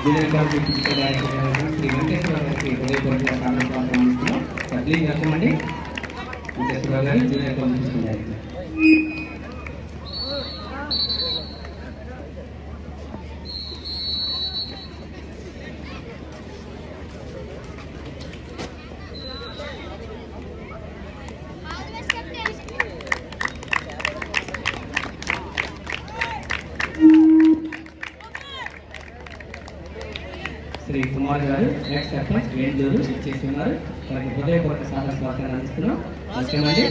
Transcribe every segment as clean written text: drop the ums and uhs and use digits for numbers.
Junior college physical director Shri Venkateswara గారికి హృదయపూర్వక స్వాగతం అందిస్తున్నాం. ప్లీజ్ వెల్కమ్ అండి Venkateswara garu, junior college physical director. Shri Kumar garu next sarpanch వేందూరు ఇచ్చేస్తున్నారు. వారికి హృదయపూర్వక స్వాగతాన్ని అందిస్తున్నాం. ముఖ్యమండి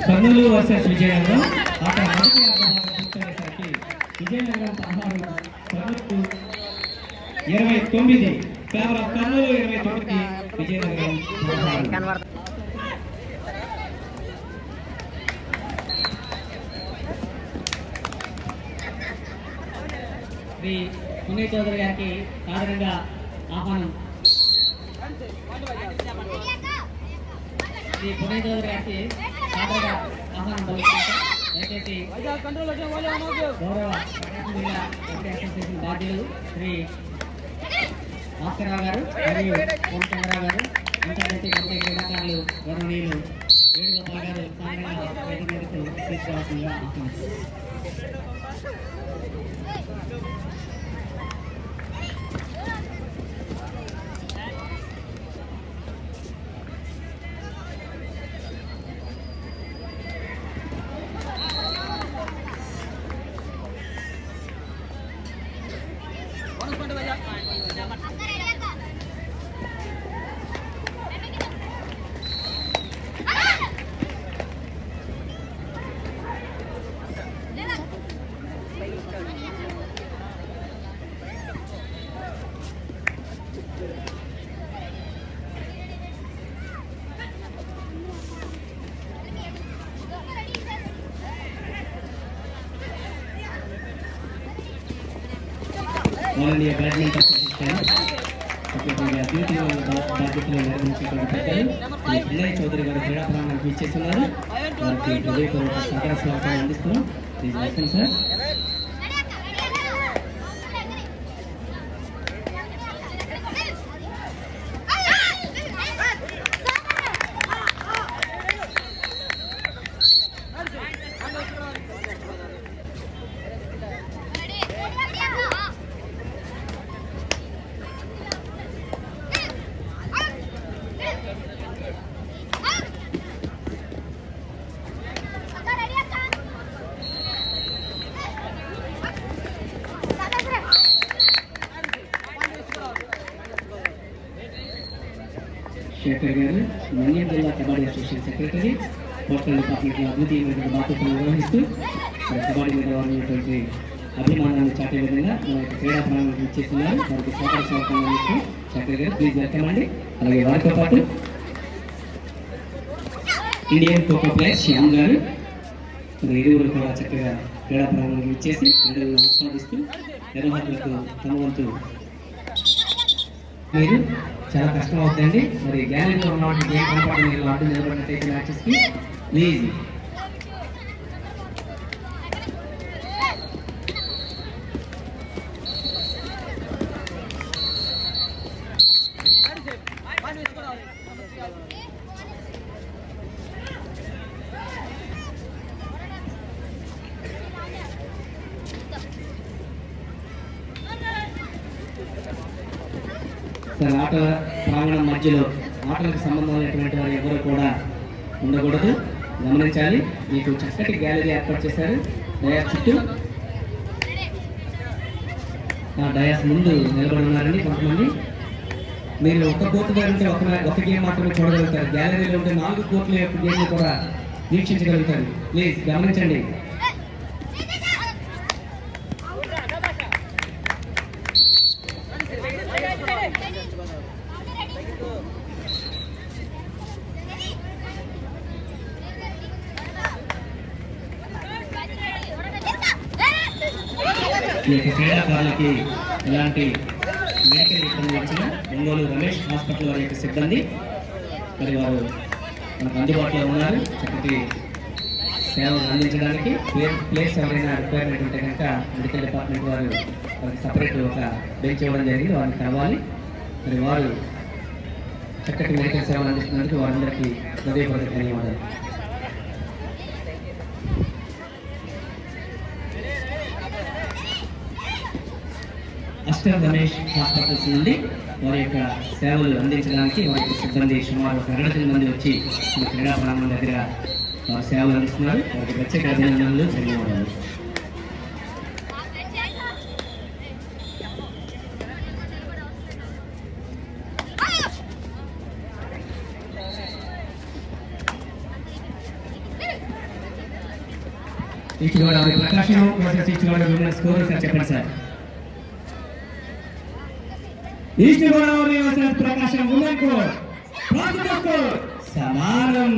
కర్నూలు వర్సెస్ విజయనగరం ఆట మొదటి పూర్తయ్యేసరికి విజయనగరం 16 29 ఫేవర్ ఆఫ్ కర్నూలు 29 విజయనగరం 16. శ్రీ పునీత్ చౌదరి గారికి సాధారణంగా ఆహ్వానం. శ్రీ పునీత్ చౌదరి గారికి సాధారణంగా ఆహ్వానం పలుకుతారు. దయచేసి గౌరవ అసోసియేషన్ బాధ్యులు శ్రీ భాస్కరరావు గారు మరియు కోమచంద్రరావు గారు, అంతర్జాతీయ కమిటీ క్రీడాకారులు గౌరవనీయులు వేణుగోపాల్ గారు సాధారణంగా వేదిక మీదకు తీసుకురావాల్సిందిగా ఆహ్వానిస్తున్నారు. India Badminton Association బాధ్యతలు నిర్వహించేటువంటి పెద్దలు శ్రీ పునీత్ చౌదరి గారు క్రీడా ప్రాంగణానికి ఇచ్చేస్తున్నారు. వారికి హృదయపూర్వక సాదర స్వాగతం అందిస్తున్నాం. Please welcome sir. శేఖర్ గారు మన్యం జిల్లా కబడ్డీ అసోసియేషన్ సెక్రటరీ, పోస్టల్ డిపార్ట్మెంట్లో అభివృద్ధి బాధ్యతలు నిర్వహిస్తూ కబడ్డీ మీద ఉన్నటువంటి అభిమానాన్ని చాటే విధంగా మన క్రీడా ప్రాంగణానికి ఇచ్చేస్తున్నారు. వారికి సాదర స్వాగతం అందిస్తూ శేఖర్ గారు ప్లీజ్ వెల్కమ్ అండి. అలాగే వారితో పాటు ఇండియన్ ఖోఖో ప్లేయర్ శ్యామ్ గారు ఇరువురు కూడా చక్కగా క్రీడా ప్రాంగణానికి ఇచ్చేసి క్రీడలను ఆస్వాదిస్తూ నిర్వాహకులకు తమ వంతు మీరు చాలా కష్టం అవుతుందండి. మరి గ్యాలరీలో ఉన్నటువంటి గేమ్ కనపడడం మీరు అడ్డు నిలబడినట్టయితే మ్యాచెస్కి ప్లీజ్ సార్. ఆట ప్రాంగణం మధ్యలో ఆటలకు సంబంధం లేనటువంటి వారు ఎవరు కూడా ఉండకూడదు, గమనించాలి. మీకు చక్కటి గ్యాలరీ ఏర్పాటు చేశారు డయాస్ చుట్టూ. డయాస్ ముందు నిలబడి ఉన్నారండి కొంతమంది. మీరు ఒక కోర్టు దగ్గర ఉంటే ఒక గేమ్ మాత్రమే చూడగలుగుతారు. గ్యాలరీలో ఉంటే 4 కోర్టుల యొక్క గేమ్ కూడా వీక్షించగలుగుతారు. ప్లీజ్ గమనించండి. ఈ క్రీడాకారులకి ఇలాంటి మెడికల్ ఇబ్బంది వచ్చిన ఒంగోలు రమేష్ హాస్పిటల్ వారి యొక్క సిబ్బంది మరి వారు మనకు అందుబాటులో ఉన్నారు. చక్కటి సేవలు అందించడానికి ప్లేస్ ఎవరైనా రిక్వైర్మెంట్ ఉంటే కనుక మెడికల్ డిపార్ట్మెంట్ వారు వారికి సపరేట్ ఒక బెంచ్ ఇవ్వడం జరిగింది. వారిని కలవాలి. మరి వారు చక్కటి మెడికల్ సేవలు అందిస్తున్నందుకు వారందరికీ హృదయపూర్వక ధన్యవాదాలు. అస్టర్ రమేష్ హాస్పిటల్స్ నుండి వారి యొక్క సేవలు అందించడానికి వారి సిబ్బంది సుమారు 2 మంది వచ్చి క్రీడా ప్రాంగణం దగ్గర వారి సేవలు అందిస్తున్నారు. వారికి ప్రత్యేక అభినందనలు, ధన్యవాదాలు. East Godavari Prakasam versus east Godavari women's score sir చెప్పండి సార్. East Godavari versus Prakasam women core ప్రస్తుత స్కోర్ సమానం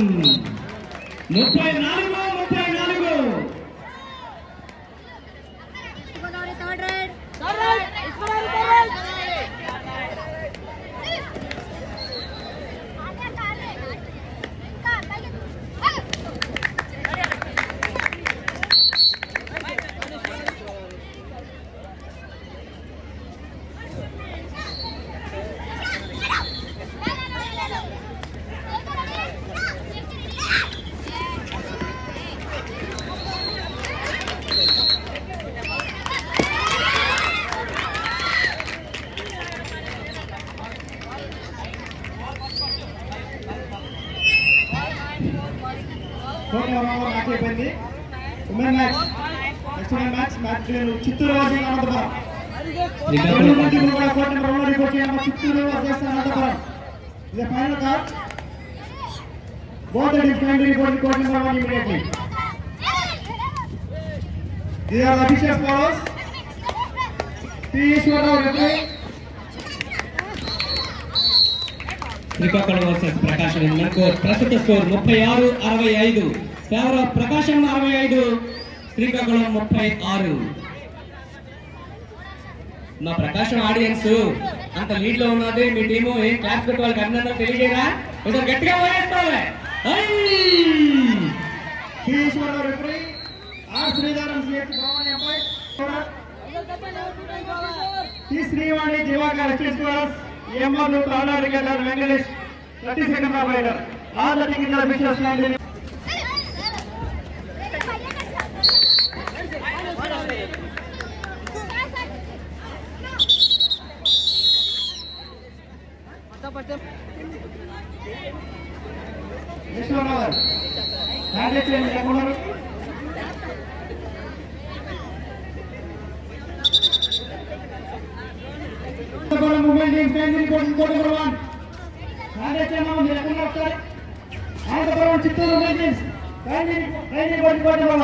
34-34. చిత్తూరు అనంతపురం చిత్తూరు అనంతపురం ఇది final card. Both the different reporting court number 1 immediately. These are the officials follows. Srikakulam versus Prakasam women core ప్రస్తుత స్కోర్ 36-65. ఫేవర్ ఆఫ్ ప్రకాశం 65, శ్రీకాకుళం 36. మా ప్రకాశం audience అంత lead లో ఉన్నది. మీ టీము ఏం క్లాస్ పెట్టి వాళ్ళకి అభినందనలు తెలియజేయరా? కొంచెం గట్టిగా పోయేసుకోవాలి. శ్రీవాణి దివాకర్ ఎంఆర్లు తాళాడిగడ్డారు వెంకటేష్ 30 సెకండ్ రైడర్ ఆదటి కింద business line movement in standing reporting court number 1. Channel Chittoor movements. Standing reporting court number 1.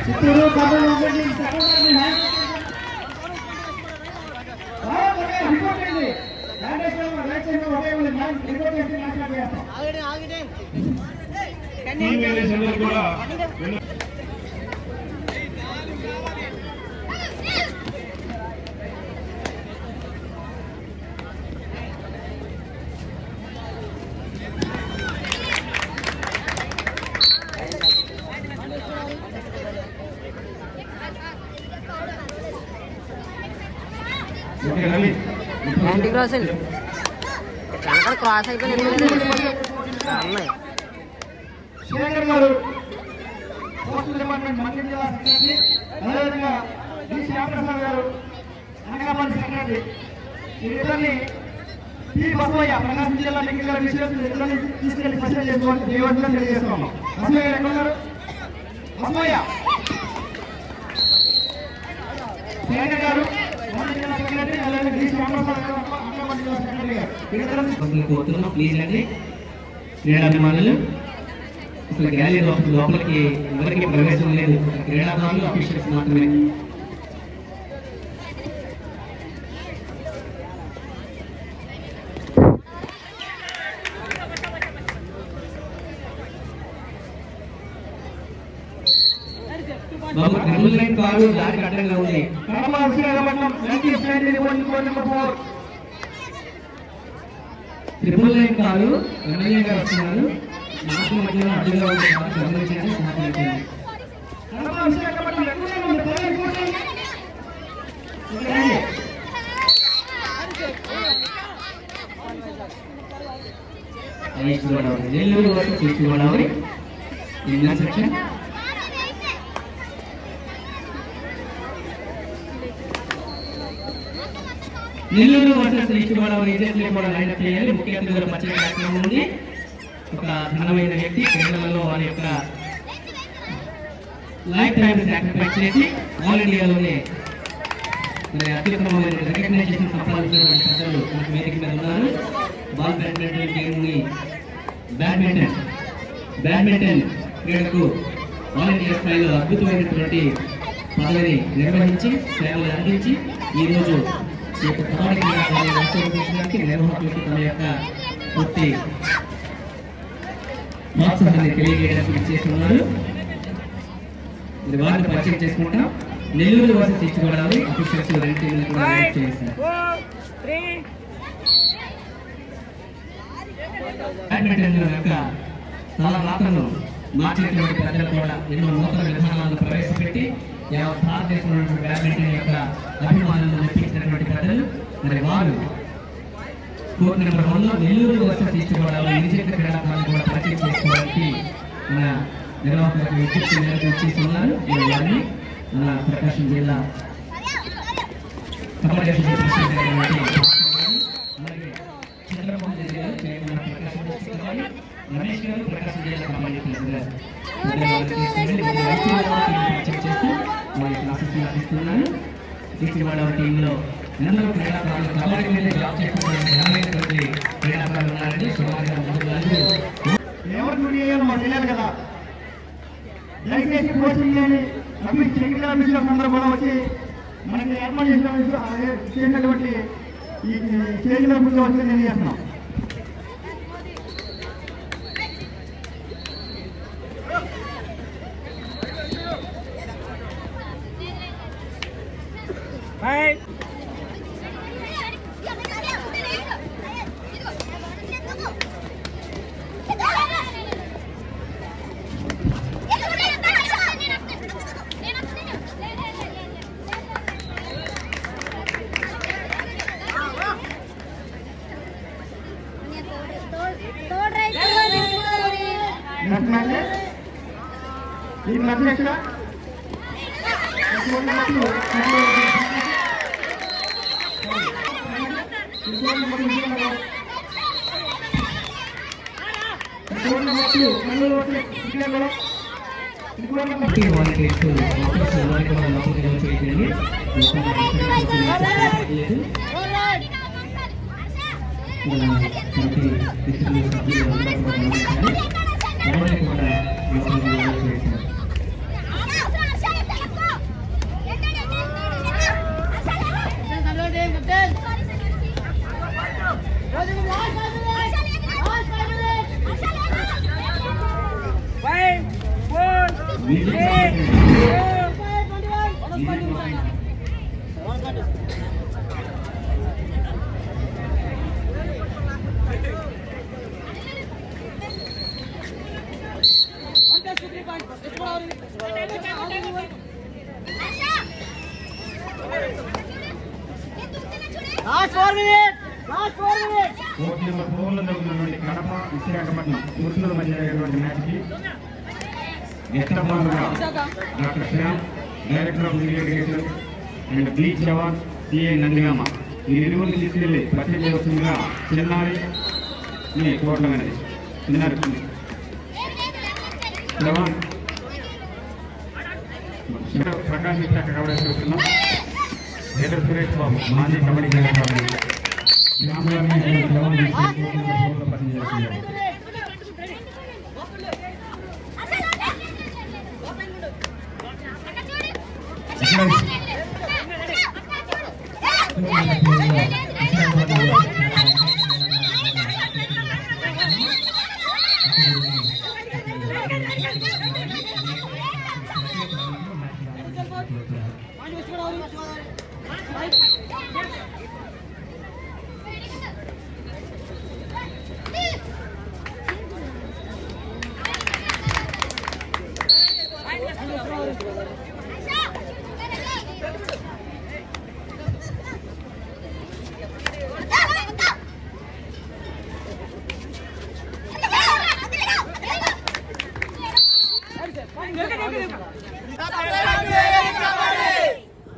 Chittooru double movement in second round in hand. Report చేయండి. రైట్ సైడ్ లో ఒకే ఉంది. మైండ్ రిపోర్ట్ చేసి మాట్లాడి చేస్తాం. ఆగండి. కన్నీ కూడా యాంటీ క్రాస్ అండి వెనకాల క్రాస్ అయిపోయింది శేఖర్ గారు పోస్టల్ డిపార్ట్మెంట్ మంత్రి జిల్లా సెక్రటరీ, అదేవిధంగా డి శ్యామప్రసాద్ గారు అనకాపల్లి సెక్రటరీ. వీరిద్దరిని పి బసవయ్య ప్రకాశం జిల్లా లెక్క గారి విషయాలు ఇద్దరిని తీసుకెళ్లి పరిచయం చేసుకోవాలి దేవతలను తెలియజేస్తున్నాం. బసవయ్య గారు ఎక్కడున్నారు? బసవయ్య శేఖర్ గారు మంత్రి జిల్లా సెక్రటరీ, అదేవిధంగా డి శ్యామప్రసాద్ గారు అనకాపల్లి జిల్లా సెక్రటరీ గారు. వీరిద్దరిని కోరుతున్నాం. ప్లీజ్ అండి క్రీడాభిమానులు, అసలు గ్యాలరీ లోపలికి ఎవరికి ప్రవేశం లేదు, క్రీడాకారులు అఫీషియల్స్ మాత్రమే. బాబు ట్రిపుల్ లైన్ కారు దారికి అడ్డంగా ఉంది. ట్రిపుల్ లైన్ కారు ఎమ్మెల్యే గారు వస్తున్నారు. నాకు మధ్యలో అడ్డుగా ఉంది, గమనించండి, సహకరించండి. East Godavari, Nellore versus east Godavari Indian section. Nellore versus east Godavari ఏజెంట్లు కూడా లైనప్ చేయాలి. ముఖ్య అతిథుల పరిచయ కార్యక్రమం ఉంది. ఒక ఘనమైన వ్యక్తి కేరళలో వారి యొక్క లైఫ్ టైం సాక్రిఫైస్ చేసి ఆల్ ఇండియాలోనే మరి అత్యుత్తమమైన రికగ్నైజేషన్ సంపాదించినటువంటి పెద్దలు మనకు వేదిక మీద ఉన్నారు. బాల్ బ్యాడ్మింటన్ టీంని బ్యాడ్మింటన్ క్రీడకు ఆల్ ఇండియా స్థాయిలో అద్భుతమైనటువంటి పదవిని నిర్వహించి సేవలు అందించి ఈరోజు ఈ యొక్క కబడ్డీ క్రీడాన్ని ఆశీర్వదించడానికి నిర్వాహకులకు తన యొక్క పూర్తి ప్రోత్సాహాన్ని తెలియజేయడానికి చేస్తున్నారు. మరి వారిని పరిచయం చేసుకుంటాం. Nellore versus east Godavari officials రెండు టీంలు కూడా చేస్తారు. బ్యాడ్మింటన్ యొక్క తలరాతను మార్చినటువంటి ప్రజలు కూడా ఎన్నో నూతన విధానాలను ప్రవేశపెట్టి యావత్ భారతదేశంలో బ్యాడ్మింటన్ యొక్క అభిమానులను మెప్పించినటువంటి ప్రజలు మరి వారు కోర్టు నెంబర్ 1లో నెల్లూరు వర్సెస్ ఈస్ట్ గోదావరి నిజంగా క్రీడాకారులను కూడా పరిచయం చేసుకోవడానికి మన నిర్వాహకులకు విజ్ఞప్తి మేరకు ఇచ్చేస్తున్నారు. వారిని మన ప్రకాశం జిల్లా కబడ్డీ అసోసియేషన్ అలాగే చంద్రబాబు రెడ్డి గారు చైర్మన్ ప్రకాశం డిస్ట్రిక్ట్ కబడ్డీ, రమేష్ గారు ప్రకాశం జిల్లా కబడ్డీ ప్రెసిడెంట్ పరిచయం చేస్తూ వారి క్లాసెస్ అందిస్తున్నారు. ఈస్ట్ గోదావరి టీంలో ఎందరో క్రీడాకారులు కబడ్డీ మీద జాబ్ చేస్తున్నటువంటి క్రీడాకారులు ఉన్నారండి. సుమారుగా 3 ఎవరు డ్యూటీ చేయాలో మాకు తెలియదు కదా. దయచేసి కోచింగ్ టెక్నికల్ ఆఫీసర్స్ అందరూ కూడా వచ్చి మనకి ఏర్పాటు చేసినటువంటి ఈ స్టేజ్లో ముందు వచ్చి తెలియజేస్తున్నాం. కోర్టు నెంబర్ 4లో జరుగుతున్నటువంటి కడప విశాఖపట్నం పురుషుల మధ్య జరిగినటువంటి మ్యాచ్కి గెస్ట్ ఆఫ్ ఆనర్గా doctor Shyam, director of physical education and బ్లీచ్ జవాన్ సిఏ నందిగామ ఈ ఇరువురిని తీసుకెళ్లి పరిచయం చేయవలసిందిగా చిన్నారి కోరటమైనది. చిన్నారి జవాన్ ప్రకాష్ ఇష్ట కబడ్డీ చూస్తున్నాం. ఎదురు సురేష్ బాబు మాజీ కబడ్డీ క్రీడాకారులు జవాన్ పరిచయం చేస్తున్నారు.